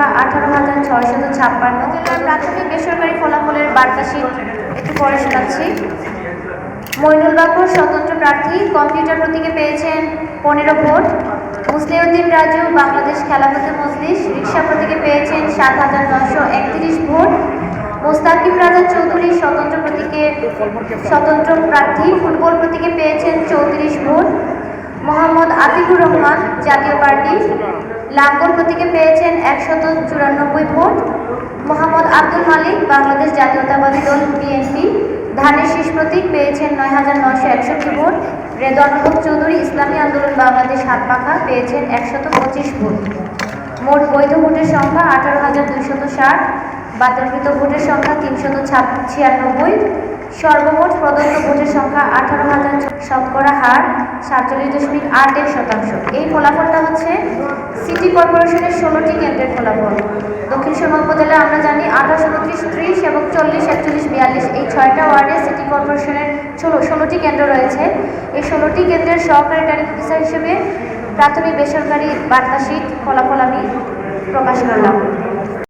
সংখ্যা 18,656। জেলার প্রাথমিক বেসরকারি ফলাফলের বার্তা শীট একটু পরে শোনাচ্ছি। মইনুল বাকর স্বতন্ত্র প্রার্থী, কম্পিউটার প্রতীকে পেয়েছেন 15 ভোট। মুসলিউদ্দিন রাজু বাংলাদেশ খেলাফতে মজলিস রিকশা প্রতীকে পেয়েছেন 7,931 ভোট। মোস্তাকিম রাজা চৌধুরী স্বতন্ত্র প্রার্থী, ফুটবল প্রতীকে পেয়েছেন 34 ভোট। মোহাম্মদ আতিকুর রহমান জাতীয় পার্টি, লাঙ্গল প্রতীকে পেয়েছেন 194 ভোট। মোহাম্মদ আব্দুল মালিক বাংলাদেশ জাতীয়তাবাদী দল বিএনপি, ধানের শীষ প্রতীক পেয়েছেন 9,961 ভোট। রেদওয়ান হক চৌধুরী ইসলামী আন্দোলন বাংলাদেশ হাতপাখা পেয়েছেন 125 ভোট। মোট বৈধ ভোটের সংখ্যা 18,260, বাতিলকৃত ভোটের সংখ্যা 396। সর্বমোট প্রদত্ত ভোটের সংখ্যা 18,000, শতকরা হার 47.81%। এই ফলাফলটা হচ্ছে সিটি কর্পোরেশনের 16টি কেন্দ্রের ফলাফল। দক্ষিণ সুরমা উপজেলায় আমরা জানি 28, 29, 30 এবং 40, 41, 42 এই 6টা ওয়ার্ডে সিটি কর্পোরেশনের 16টি কেন্দ্র রয়েছে। এই 16টি কেন্দ্রের সহকারী রিটার্নিং অফিসার হিসেবে প্রাথমিক বেসরকারি বার্তা শীট ফলাফল আমি প্রকাশ করলাম।